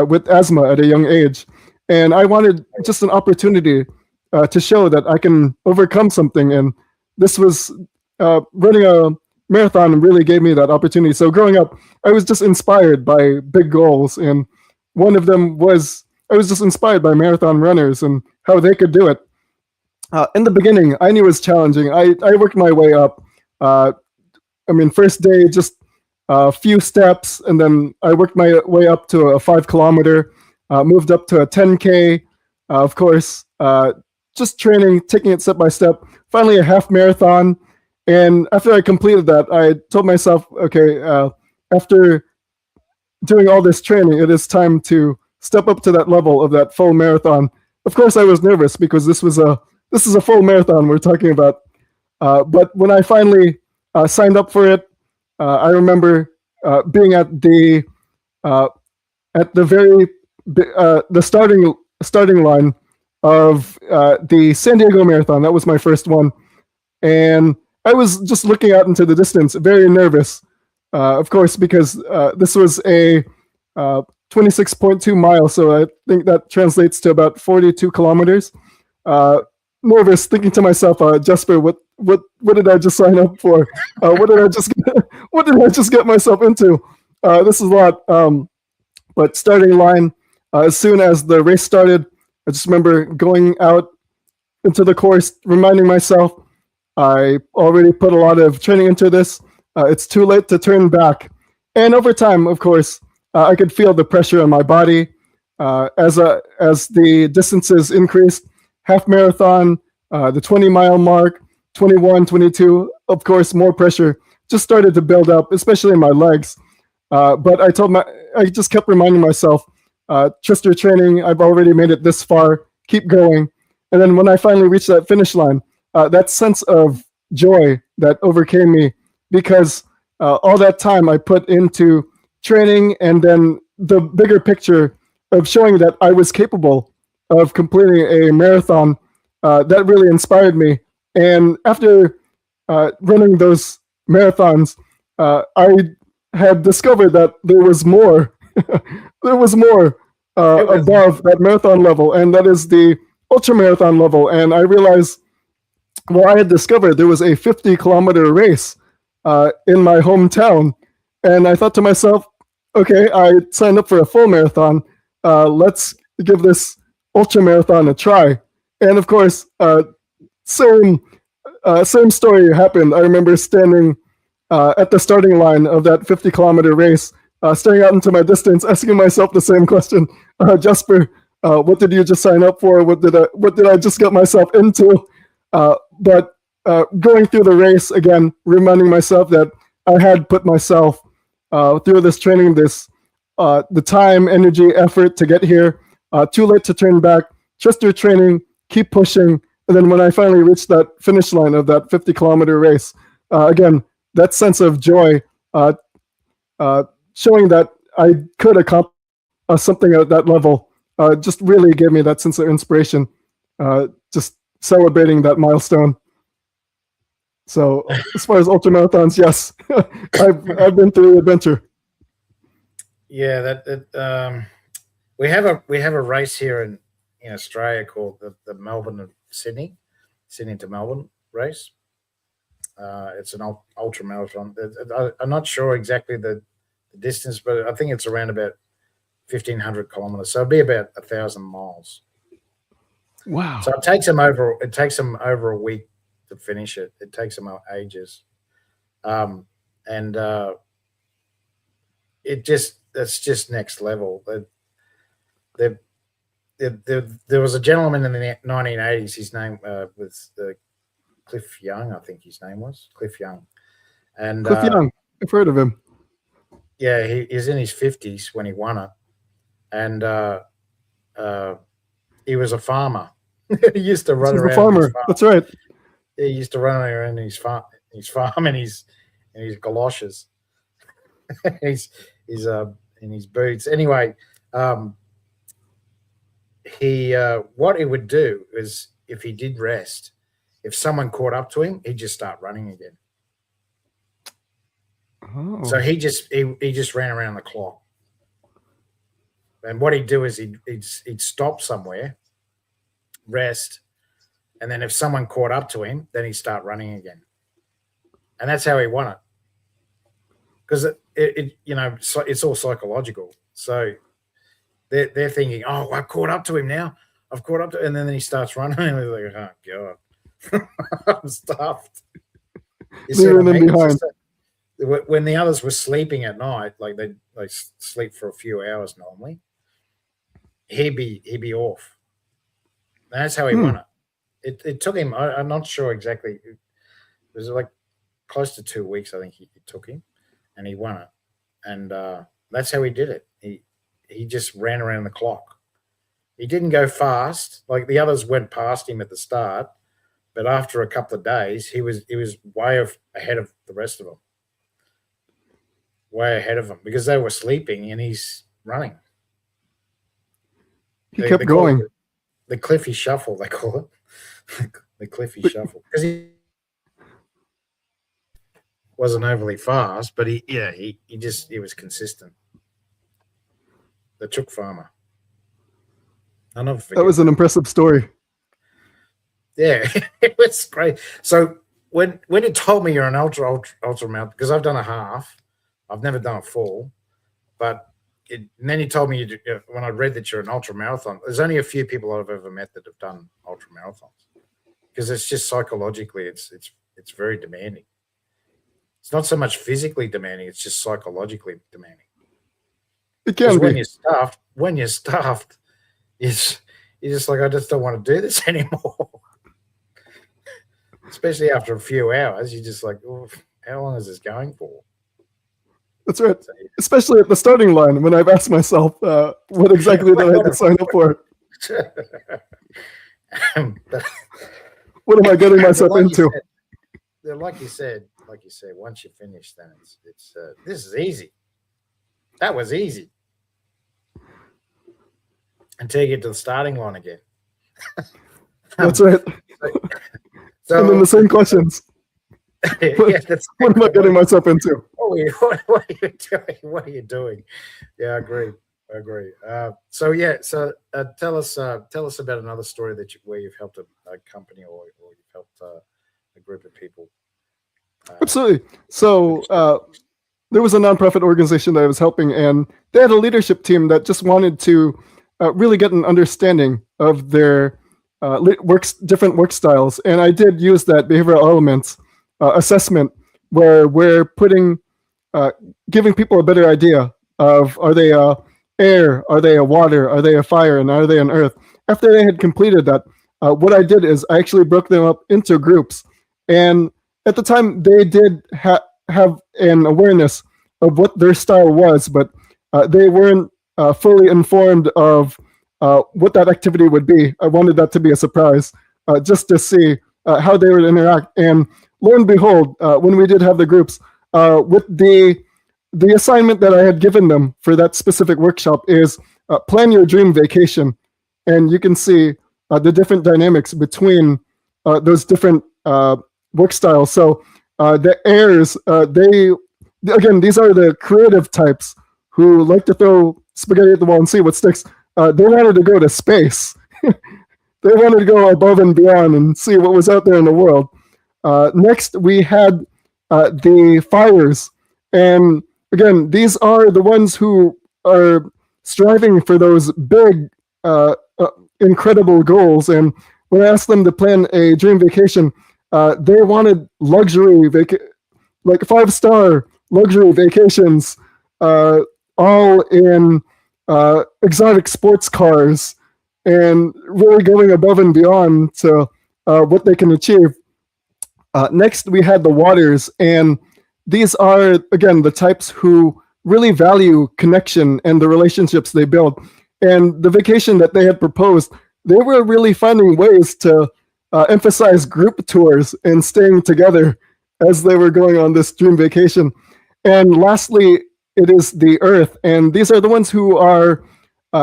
with asthma at a young age, and I wanted just an opportunity to show that I can overcome something. And this was running a marathon really gave me that opportunity. So growing up, I was just inspired by big goals, and one of them was I was just inspired by marathon runners and how they could do it. In the beginning, I knew it was challenging. I worked my way up. Uh, I mean, first day, just a few steps, and then I worked my way up to a 5 kilometer, moved up to a 10K, of course, just training, taking it step by step. Finally, a half marathon. And after I completed that, I told myself, okay, after doing all this training, it is time to step up to that level of that full marathon. Of course, I was nervous because this is a full marathon we're talking about. But when I finally signed up for it, I remember being uh, at the very the starting line of the San Diego Marathon. That was my first one, and I was just looking out into the distance, very nervous, of course, because this was a 26.2 miles, so I think that translates to about 42 kilometers. Nervous, thinking to myself, Jessper, what did I just sign up for? What did I just get myself into? This is a lot. But starting line, as soon as the race started, I just remember going out into the course, reminding myself, I already put a lot of training into this. It's too late to turn back. And over time, of course, I could feel the pressure on my body as the distances increased. Half marathon, the 20-mile mark, 21, 22. Of course, more pressure just started to build up, especially in my legs. But I just kept reminding myself, trust your training. I've already made it this far. Keep going. And then when I finally reached that finish line, that sense of joy that overcame me, because all that time I put into training, and then the bigger picture of showing that I was capable of completing a marathon, that really inspired me. And after running those marathons, I had discovered that there was more. There was more above that marathon level, and that is the ultra marathon level. And I realized, well, I had discovered there was a 50-kilometer race in my hometown, and I thought to myself, okay, I signed up for a full marathon. Let's give this ultra marathon a try. And of course, same story happened. I remember standing at the starting line of that 50-kilometer race, staring out into my distance, asking myself the same question, Jessper, what did you just sign up for? What did I just get myself into? But going through the race again, reminding myself that I had put myself through this training, the time, energy, effort to get here. Too late to turn back. Trust your training. Keep pushing. And then when I finally reached that finish line of that 50-kilometer race, again, that sense of joy, showing that I could accomplish something at that level, just really gave me that sense of inspiration. Just celebrating that milestone. So as far as ultra marathons, yes, I've been through the adventure. Yeah, we have a race here in Australia called the Melbourne and Sydney to Melbourne race. It's an ultra marathon. I'm not sure exactly the distance, but I think it's around about 1,500 kilometers. So it'd be about 1,000 miles. Wow. So it takes them over a week to finish it. It takes them ages, and that's just next level. There was a gentleman in the 1980s. His name was Cliff Young, I think his name was Cliff Young, and Cliff Young, I've heard of him. Yeah, he's in his 50s when he won it, and he was a farmer. He used to run around. A farmer. That's right. He used to run around his farm and his galoshes. he's in his boots. Anyway, what he would do is if he did rest, if someone caught up to him, he'd just start running again. Oh. So he just ran around the clock. And what he'd do is he'd stop somewhere, rest, and then if someone caught up to him, then he'd start running again. And that's how he won it. Because it's all psychological. So they're thinking, oh, I've caught up to him now. And then he starts running, and he's like, oh God, I'm stuffed. You see what I mean? Behind. When the others were sleeping at night, like they sleep for a few hours normally, he'd be off. And that's how he won it. It took him. I'm not sure exactly. It was like close to 2 weeks. I think it took him, and he won it. And that's how he did it. He just ran around the clock. He didn't go fast. Like the others went past him at the start, but after a couple of days, he was way ahead of the rest of them. Way ahead of them because they were sleeping and he's running. He kept going. The Cliffy Shuffle, they call it. The Cliffy Shuffle. Because he wasn't overly fast, but he was consistent. The Chook Farmer. I'll never forget. That was an impressive story. Yeah, it was great. So when you told me you're an ultra marathon, because I've done a half, I've never done a full, and then you told me when I read that you're an ultra marathon. There's only a few people I've ever met that have done ultra marathons, because it's just psychologically, it's very demanding. It's not so much physically demanding; it's just psychologically demanding. It can be. When you're stuffed, you're just like, I just don't want to do this anymore. Especially after a few hours, you're just like, oh, how long is this going for? That's right. Especially at the starting line when I've asked myself, what exactly did I have to sign up for? What am I getting myself into? Like you said, once you finish, then it's this is easy. That was easy. Until you get to the starting line again. That's right. So, and then the same questions. Yeah, what am I getting myself into? What are you doing? What are you doing? Yeah, I agree. So tell us about another story where you've helped a company or you've helped a group of people. Absolutely. So there was a nonprofit organization that I was helping, and they had a leadership team that just wanted to really get an understanding of their different work styles. And I did use that behavioral elements assessment where we're giving people a better idea of, are they air, are they a water, are they a fire, and are they an earth? After they had completed that, what I did is I actually broke them up into groups. And at the time, they did have an awareness of what their style was, but they weren't fully informed of what that activity would be. I wanted that to be a surprise, just to see how they would interact. And lo and behold, when we did have the groups, with the assignment that I had given them for that specific workshop is plan your dream vacation. And you can see the different dynamics between those different work style. So the heirs, these are the creative types who like to throw spaghetti at the wall and see what sticks. They wanted to go to space. They wanted to go above and beyond and see what was out there in the world. Next, we had the fires. And again, these are the ones who are striving for those big, incredible goals. And when I asked them to plan a dream vacation, they wanted luxury, like 5-star luxury vacations, all in exotic sports cars, and really going above and beyond to what they can achieve. Next, we had the waters, and these are, again, the types who really value connection and the relationships they build. And the vacation that they had proposed, they were really finding ways to emphasize group tours and staying together as they were going on this dream vacation. And lastly, it is the earth. And these are the ones who are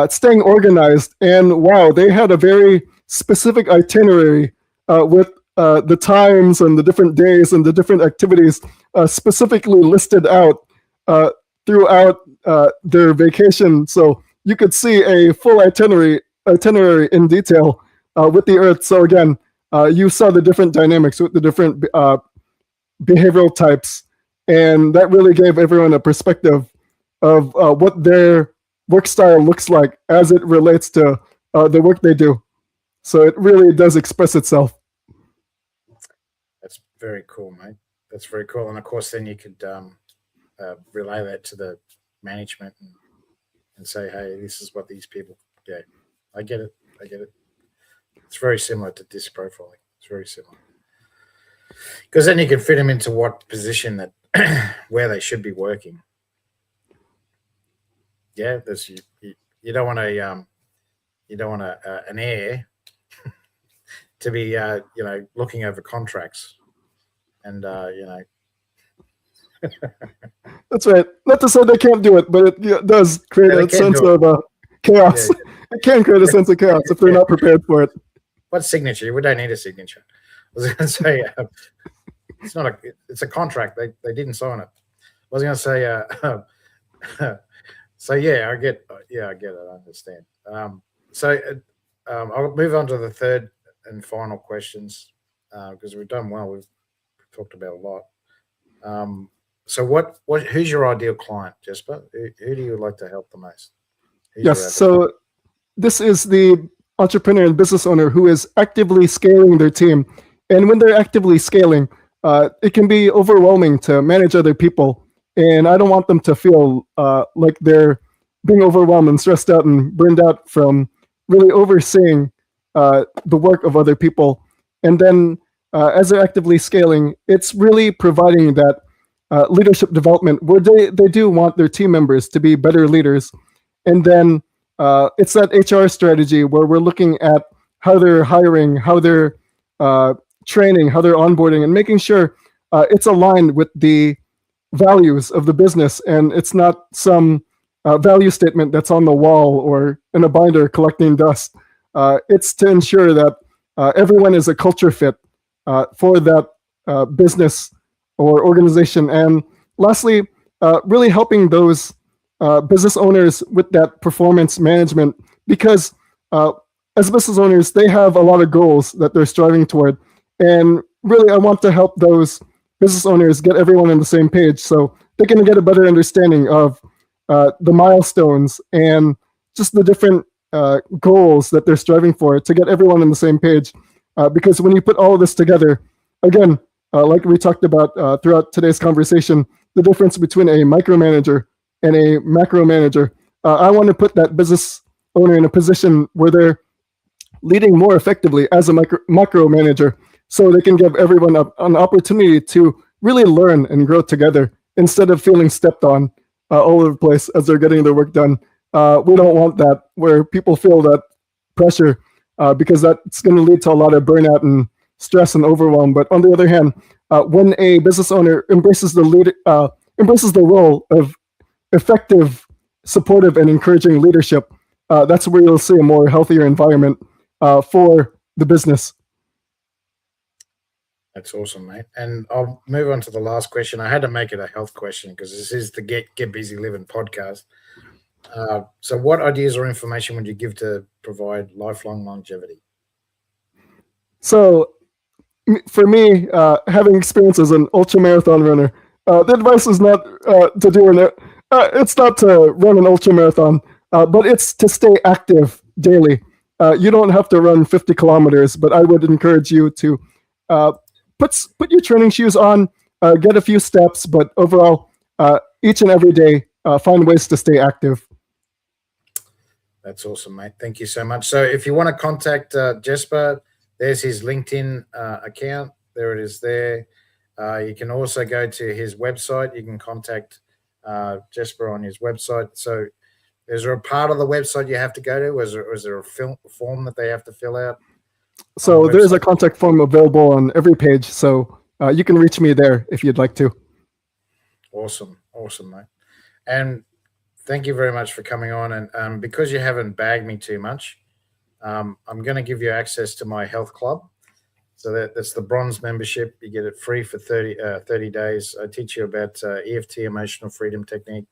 staying organized. And wow, they had a very specific itinerary with the times and the different days and the different activities specifically listed out throughout their vacation. So you could see a full itinerary in detail with the earth. So again, you saw the different dynamics with the different behavioral types, and that really gave everyone a perspective of what their work style looks like as it relates to the work they do. So it really does express itself. That's very cool, mate. That's very cool. And of course, then you could relay that to the management and say, hey, this is what these people, yeah, I get it. It's very similar to disc profiling. It's very similar. Because then you can fit them into what position that where they should be working. Yeah, there's you don't want an heir to be looking over contracts and That's right. Not to say they can't do it, but it does create a sense of chaos. Yeah. It can create a sense of chaos if they're not prepared for it. What signature? We don't need a signature. I was going to say it's a contract. They didn't sign it. I was going to say so yeah, I get it. I understand. I'll move on to the third and final questions because we've done well. We've talked about a lot. So who's your ideal client, Jessper? Who do you like to help the most? Yes. So this is the entrepreneur and business owner who is actively scaling their team. And when they're actively scaling, it can be overwhelming to manage other people. And I don't want them to feel like they're being overwhelmed and stressed out and burned out from really overseeing the work of other people. And then as they're actively scaling, it's really providing that leadership development where they do want their team members to be better leaders. And then it's that HR strategy where we're looking at how they're hiring, how they're training, how they're onboarding, and making sure it's aligned with the values of the business, and it's not some value statement that's on the wall or in a binder collecting dust. It's to ensure that everyone is a culture fit for that business or organization. And lastly, really helping those business owners with that performance management, because as business owners, they have a lot of goals that they're striving toward. And really, I want to help those business owners get everyone on the same page so they can get a better understanding of the milestones and just the different goals that they're striving for to get everyone on the same page. Because when you put all of this together, again, like we talked about throughout today's conversation, the difference between a micromanager and a macro manager, I want to put that business owner in a position where they're leading more effectively as a macro manager, so they can give everyone an opportunity to really learn and grow together instead of feeling stepped on all over the place as they're getting their work done. We don't want that, where people feel that pressure because that's going to lead to a lot of burnout and stress and overwhelm. But on the other hand, when a business owner embraces the role of effective, supportive, and encouraging leadership, that's where you'll see a more healthier environment for the business. That's awesome, mate. And I'll move on to the last question. I had to make it a health question because this is the Get Busy Living podcast. So, what ideas or information would you give to provide lifelong longevity? So for me, having experience as an ultra marathon runner, the advice is not to do an. It's not to run an ultra marathon, but it's to stay active daily. You don't have to run 50 kilometers, but I would encourage you to uh, put your training shoes on, get a few steps, but overall, each and every day, find ways to stay active. That's awesome, mate. Thank you so much. So, if you want to contact Jessper, there's his LinkedIn account. There it is there. You can also go to his website. You can contact Jessper on his website. So, is there a part of the website you have to go to? Was there a form that they have to fill out? So there is a contact form available on every page. So you can reach me there if you'd like to. Awesome, mate. And thank you very much for coming on. And because you haven't bagged me too much, I'm going to give you access to my health club. So that's the bronze membership. You get it free for 30 days. I teach you about EFT, emotional freedom technique,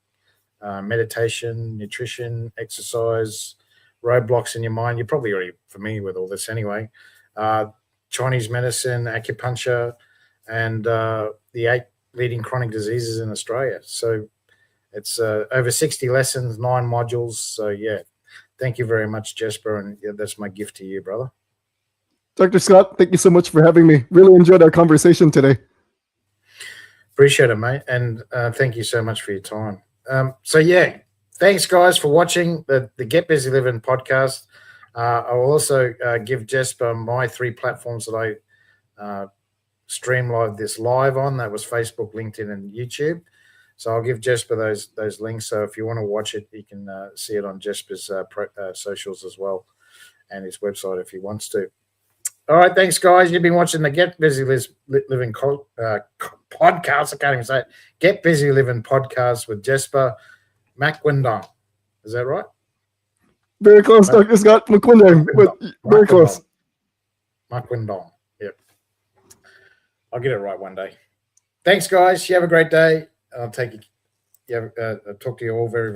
meditation, nutrition, exercise, roadblocks in your mind. You're probably already familiar with all this anyway. Chinese medicine, acupuncture, and the 8 leading chronic diseases in Australia. So it's over 60 lessons, 9 modules. So yeah, thank you very much, Jessper, and yeah, that's my gift to you, brother. Dr. Scott, thank you so much for having me. Really enjoyed our conversation today. Appreciate it, mate, and thank you so much for your time. So yeah, thanks guys for watching the Get Busy Living podcast. I'll also give Jessper my 3 platforms that I stream this live on. That was Facebook, LinkedIn, and YouTube. So I'll give Jessper those links. So if you want to watch it, you can see it on Jessper's socials as well, and his website if he wants to. All right, thanks, guys. You've been watching the Get Busy Living podcast. I can't even say it. Get Busy Living podcast with Jessper Maquindang. Is that right? Very close, Dr. Scott. Maquindang. Very close. Maquindang. Yep. I'll get it right one day. Thanks, guys. You have a great day. I'll talk to you all very